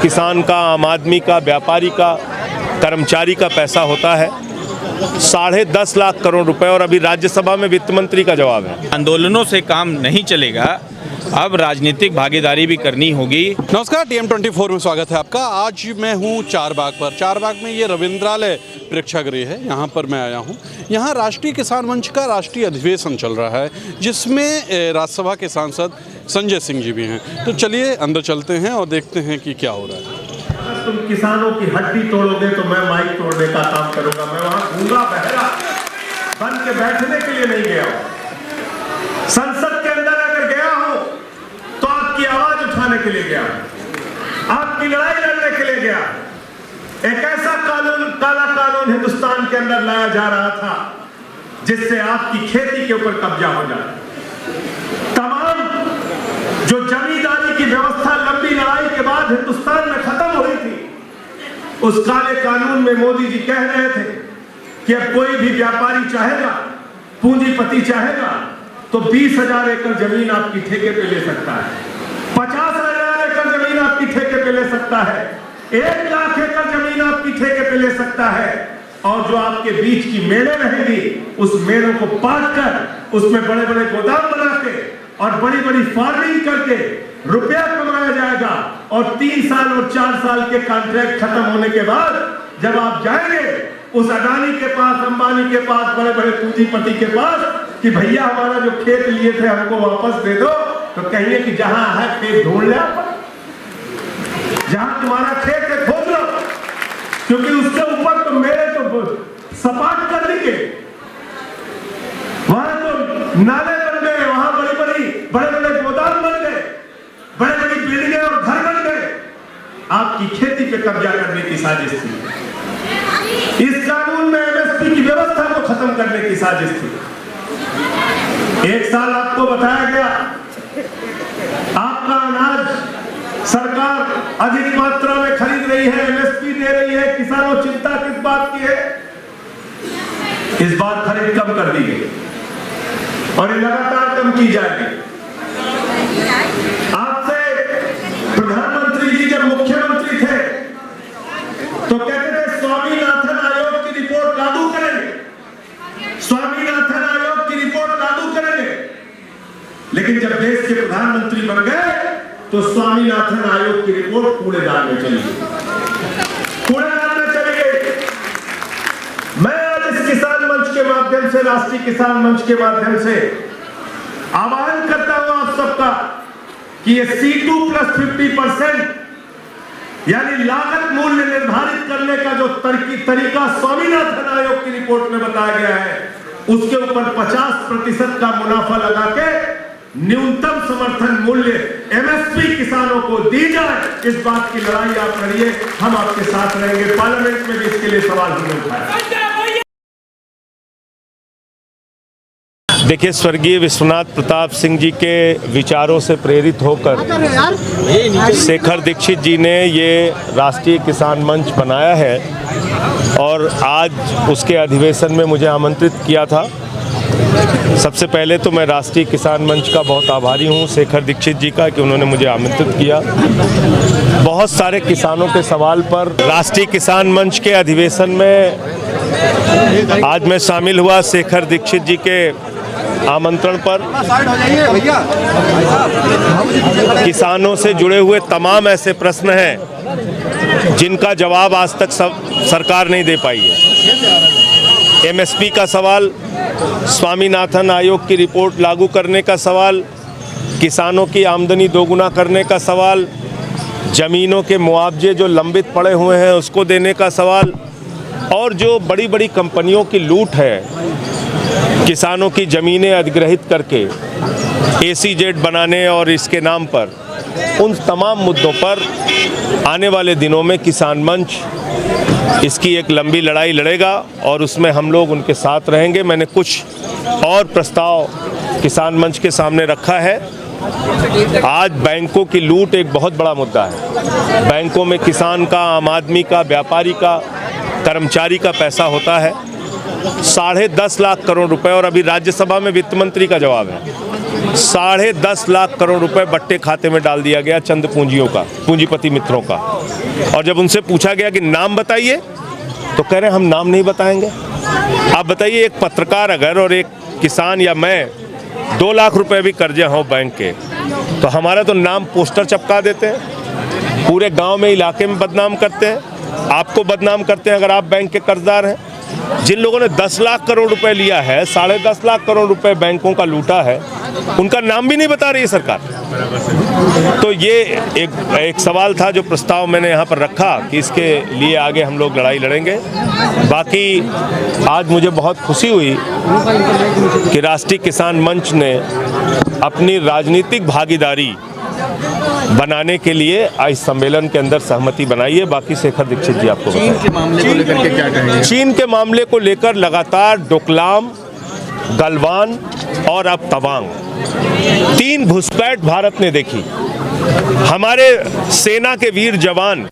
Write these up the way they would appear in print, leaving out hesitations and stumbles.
किसान का, आम आदमी का, व्यापारी का, कर्मचारी का पैसा होता है 10.5 लाख करोड़ रुपए। और अभी राज्यसभा में वित्त मंत्री का जवाब है, आंदोलनों से काम नहीं चलेगा, अब राजनीतिक भागीदारी भी करनी होगी। नमस्कार, TM24 में स्वागत है आपका। आज मैं हूँ चारबाग पर। चारबाग में ये रविंद्रालय प्रेक्षागृह है, यहाँ पर मैं आया हूँ। यहाँ राष्ट्रीय किसान मंच का राष्ट्रीय अधिवेशन चल रहा है, जिसमें राज्यसभा के सांसद संजय सिंह जी भी हैं। तो चलिए अंदर चलते हैं और देखते हैं कि क्या हो रहा है। तुम किसानों की हड्डी तोड़ोगे तो मैं माइक तोड़ने का काम करूंगा। मैं वहां गूंगा बहरा बन के बैठने के लिए नहीं गया हूं। संसद के अंदर अगर गया हूं तो आपकी आवाज उठाने के लिए गया, आपकी लड़ाई लड़ने के लिए गया। एक ऐसा कानून, काला कानून हिंदुस्तान के अंदर लाया जा रहा था जिससे आपकी खेती के ऊपर कब्जा हो जाए। तमाम जो जमींदारी की व्यवस्था लंबी लड़ाई के बाद हिंदुस्तान में खत्म हो रही थी, उस काले कानून में मोदी जी कह रहे थे कि अब कोई भी व्यापारी चाहेगा, पूंजीपति चाहेगा तो 20,000 एकड़ जमीन आपकी ठेके पे ले सकता है, 50,000 एकड़ जमीन आपकी ठेके पे ले सकता है, 1 लाख एकड़ जमीन आपकी ठेके पे ले सकता है। और जो आपके बीच की मेड़े रहेगी, उस मेड़ों को पाट कर उसमें बड़े बड़े गोदाम बना के और बड़ी बड़ी फार्मिंग करके रुपया कमाया जाएगा। और 3 साल और 4 साल के कॉन्ट्रैक्ट खत्म होने के बाद जब आप जाएंगे उस अडानी के पास, अंबानी के पास, बड़े बड़े पूंजीपति के पास कि भैया हमारा जो खेत लिए थे हमको वापस दे दो, तो कहिए कि जहां है खेत ढूंढ ले, जहां तुम्हारा खेत है खोद लो, क्योंकि उसके ऊपर तो मेरे तो सपाट कर देंगे। वहां तो नाले बन गए, वहां बड़े बड़े गोदाम बन गए, बड़े बड़ी बिल्डिंगें और घर बन गए। आपकी खेती पे कब्जा करने की साजिश थी। इस कानून में MSP की व्यवस्था को खत्म करने की साजिश थी। 1 साल आपको बताया गया आपका अनाज सरकार अधिक मात्रा में खरीद रही है, MSP दे रही है, किसानों चिंता किस बात की है? इस बार खरीद कम कर दी गई और ये लगातार कम की जाएगी। आपसे प्रधानमंत्री जी जब मुख्यमंत्री थे तो कहते थे स्वामीनाथन आयोग की रिपोर्ट लागू करेंगे, स्वामीनाथन आयोग की रिपोर्ट लागू करेंगे। लेकिन जब देश के प्रधानमंत्री बन गए तो स्वामीनाथन आयोग की रिपोर्ट कूड़ेदान में चली गई, कूड़ेदान में चली गई। मैं आज इस किसान मंच के माध्यम से, राष्ट्रीय किसान मंच के माध्यम से आह्वान करता हूं आप सबका कि ये C2 + 50% यानी लागत मूल्य निर्धारित करने का जो तरीका स्वामीनाथन आयोग की रिपोर्ट में बताया गया है, उसके ऊपर 50% का मुनाफा लगा के न्यूनतम समर्थन मूल्य MSP किसानों को दी जाए। इस बात की लड़ाई आप लड़िए, हम आपके साथ रहेंगे। पार्लियामेंट में भी इसके लिए सवाल हमने उठाया। देखिए, स्वर्गीय विश्वनाथ प्रताप सिंह जी के विचारों से प्रेरित होकर शेखर दीक्षित जी ने ये राष्ट्रीय किसान मंच बनाया है और आज उसके अधिवेशन में मुझे आमंत्रित किया था। सबसे पहले तो मैं राष्ट्रीय किसान मंच का बहुत आभारी हूँ, शेखर दीक्षित जी का, कि उन्होंने मुझे आमंत्रित किया। बहुत सारे किसानों के सवाल पर राष्ट्रीय किसान मंच के अधिवेशन में आज मैं शामिल हुआ। शेखर दीक्षित जी के आमंत्रण पर किसानों से जुड़े हुए तमाम ऐसे प्रश्न हैं जिनका जवाब आज तक सरकार नहीं दे पाई है। MSP का सवाल, स्वामीनाथन आयोग की रिपोर्ट लागू करने का सवाल, किसानों की आमदनी दोगुना करने का सवाल, जमीनों के मुआवजे जो लंबित पड़े हुए हैं उसको देने का सवाल, और जो बड़ी बड़ी कंपनियों की लूट है, किसानों की ज़मीनें अधिग्रहित करके ACZ बनाने और इसके नाम पर, उन तमाम मुद्दों पर आने वाले दिनों में किसान मंच इसकी एक लंबी लड़ाई लड़ेगा और उसमें हम लोग उनके साथ रहेंगे। मैंने कुछ और प्रस्ताव किसान मंच के सामने रखा है। आज बैंकों की लूट एक बहुत बड़ा मुद्दा है। बैंकों में किसान का, आम आदमी का, व्यापारी का, कर्मचारी का पैसा होता है 10.5 लाख करोड़ रुपए। और अभी राज्यसभा में वित्त मंत्री का जवाब है 10.5 लाख करोड़ रुपए बट्टे खाते में डाल दिया गया चंद पूंजियों का, पूंजीपति मित्रों का। और जब उनसे पूछा गया कि नाम बताइए तो कह रहे हम नाम नहीं बताएंगे। आप बताइए, एक पत्रकार अगर और एक किसान या मैं 2 लाख रुपए भी कर्जे हों बैंक के, तो हमारा तो नाम पोस्टर चिपका देते हैं, पूरे गांव में, इलाके में बदनाम करते हैं, आपको बदनाम करते हैं अगर आप बैंक के कर्जदार हैं। जिन लोगों ने 10 लाख करोड़ रुपए लिया है, 10.5 लाख करोड़ रुपए बैंकों का लूटा है, उनका नाम भी नहीं बता रही है सरकार। तो ये एक सवाल था जो प्रस्ताव मैंने यहाँ पर रखा कि इसके लिए आगे हम लोग लड़ाई लड़ेंगे। बाकी आज मुझे बहुत खुशी हुई कि राष्ट्रीय किसान मंच ने अपनी राजनीतिक भागीदारी बनाने के लिए आज सम्मेलन के अंदर सहमति बनाई है। बाकी शेखर दीक्षित जी आपको चीन के मामले को लेकर के क्या कहेंगे? चीन के मामले को लेकर लगातार डोकलाम, गलवान और अब तवांग 3 घुसपैठ भारत ने देखी। हमारे सेना के वीर जवान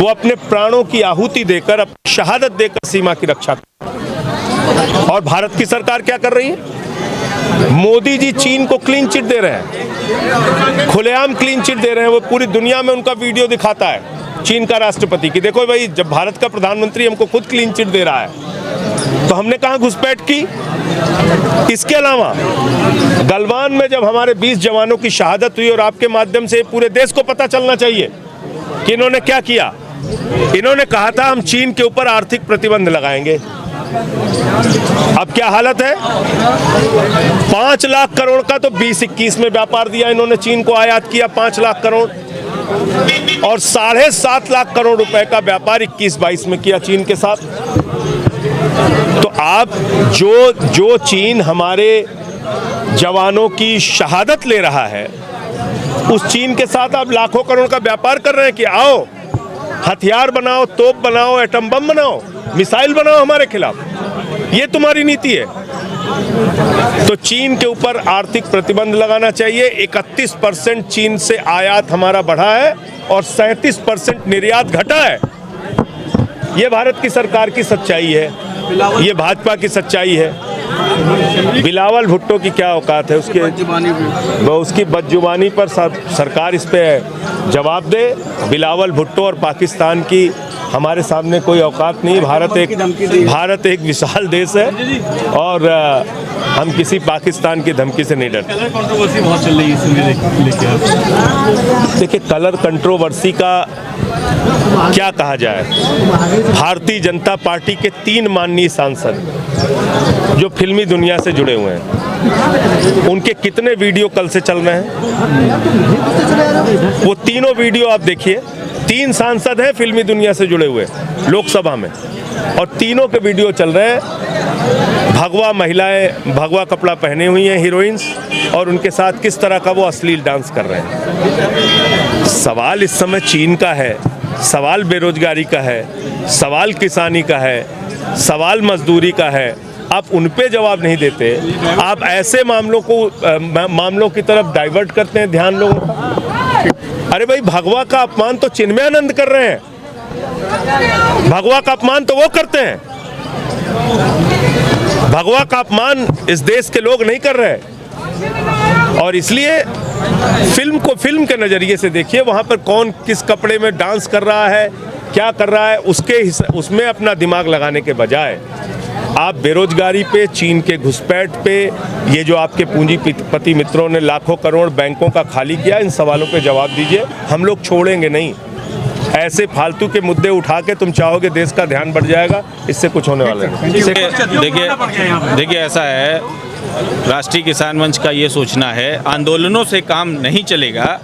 वो अपने प्राणों की आहुति देकर, अपनी शहादत देकर सीमा की रक्षा कर। और भारत की सरकार क्या कर रही है? मोदी जी चीन को क्लीन चिट दे रहे हैं, खुलेआम क्लीन चिट दे रहे हैं। वो पूरी दुनिया में उनका वीडियो दिखाता है चीन का राष्ट्रपति कि देखो भाई, जब भारत का प्रधानमंत्री हमको खुद क्लीन चिट दे रहा है तो हमने कहाँ घुसपैठ की। इसके अलावा गलवान में जब हमारे 20 जवानों की शहादत हुई, और आपके माध्यम से पूरे देश को पता चलना चाहिए कि इन्होंने क्या किया। इन्होंने कहा था हम चीन के ऊपर आर्थिक प्रतिबंध लगाएंगे। अब क्या हालत है? 5 लाख करोड़ का तो 2021 में व्यापार दिया इन्होंने, चीन को आयात किया 5 लाख करोड़, और 7.5 लाख करोड़ रुपए का व्यापार 21-22 में किया चीन के साथ। तो आप जो चीन हमारे जवानों की शहादत ले रहा है, उस चीन के साथ आप लाखों करोड़ का व्यापार कर रहे हैं कि आओ हथियार बनाओ, तोप बनाओ, एटम बम बनाओ, मिसाइल बनाओ हमारे खिलाफ। ये तुम्हारी नीति है। तो चीन के ऊपर आर्थिक प्रतिबंध लगाना चाहिए। 31% चीन से आयात हमारा बढ़ा है और 37% निर्यात घटा है। ये भारत की सरकार की सच्चाई है, ये भाजपा की सच्चाई है। बिलावल भुट्टो की क्या औकात है? उसकी बदजुबानी पर सरकार इस पे जवाब दे। बिलावल भुट्टो और पाकिस्तान की हमारे सामने कोई औकात नहीं। भारत एक विशाल देश है और हम किसी पाकिस्तान की धमकी से नहीं डरते। कलर कंट्रोवर्सी बहुत चल रही है, देखिए, कलर कंट्रोवर्सी का क्या कहा जाए। भारतीय जनता पार्टी के 3 माननीय सांसद जो फिल्मी दुनिया से जुड़े हुए हैं, उनके कितने वीडियो कल से चल रहे हैं? वो तीनों वीडियो आप देखिए। 3 सांसद हैं फिल्मी दुनिया से जुड़े हुए लोकसभा में, और तीनों के वीडियो चल रहे हैं। भगवा महिलाएं भगवा कपड़ा पहने हुई हैं, हीरोइंस, और उनके साथ किस तरह का वो अश्लील डांस कर रहे हैं। सवाल इस समय चीन का है, सवाल बेरोजगारी का है, सवाल किसानी का है, सवाल मजदूरी का है। आप उन पे जवाब नहीं देते, आप ऐसे मामलों की तरफ डाइवर्ट करते हैं ध्यान लोगों का। अरे भाई, भगवा का अपमान तो चिन्मयानंद कर रहे हैं, भगवा का अपमान तो वो करते हैं। भगवा का अपमान इस देश के लोग नहीं कर रहे। और इसलिए फिल्म को फिल्म के नज़रिए से देखिए, वहाँ पर कौन किस कपड़े में डांस कर रहा है, क्या कर रहा है, उसमें अपना दिमाग लगाने के बजाय आप बेरोजगारी पे, चीन के घुसपैठ पे, ये जो आपके पूंजीपति मित्रों ने लाखों करोड़ बैंकों का खाली किया, इन सवालों पे जवाब दीजिए। हम लोग छोड़ेंगे नहीं। ऐसे फालतू के मुद्दे उठा के तुम चाहोगे देश का ध्यान बढ़ जाएगा, इससे कुछ होने वाला नहीं। देखिए ऐसा है, राष्ट्रीय किसान मंच का ये सोचना है, आंदोलनों से काम नहीं चलेगा,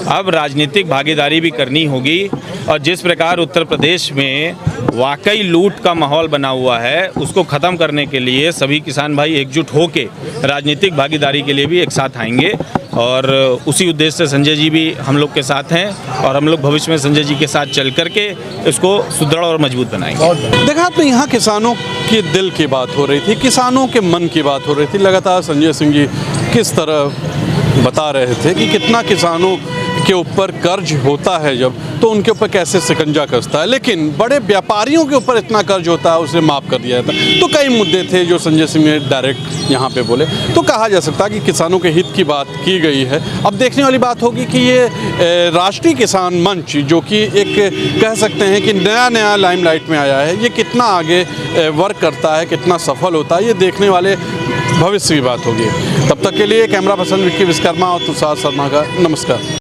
अब राजनीतिक भागीदारी भी करनी होगी। और जिस प्रकार उत्तर प्रदेश में वाकई लूट का माहौल बना हुआ है, उसको ख़त्म करने के लिए सभी किसान भाई एकजुट होकर राजनीतिक भागीदारी के लिए भी एक साथ आएंगे। और उसी उद्देश्य से संजय जी भी हम लोग के साथ हैं, और हम लोग भविष्य में संजय जी के साथ चल करके इसको सुदृढ़ और मजबूत बनाएंगे। देखा आपने, यहाँ किसानों के दिल की बात हो रही थी, किसानों के मन की बात हो रही थी। लगातार संजय सिंह जी किस तरह बता रहे थे कि कितना किसानों के ऊपर कर्ज होता है जब, तो उनके ऊपर कैसे शिकंजा कसता है, लेकिन बड़े व्यापारियों के ऊपर इतना कर्ज होता है उसे माफ़ कर दिया जाता है। तो कई मुद्दे थे जो संजय सिंह ने डायरेक्ट यहाँ पे बोले, तो कहा जा सकता है कि किसानों के हित की बात की गई है। अब देखने वाली बात होगी कि ये राष्ट्रीय किसान मंच जो कि एक कह सकते हैं कि नया लाइमलाइट में आया है, ये कितना आगे वर्क करता है, कितना सफल होता है, ये देखने वाले भविष्य की बात होगी। तब तक के लिए कैमरा पर्सन विक्की विश्वकर्मा और तुषार शर्मा का नमस्कार।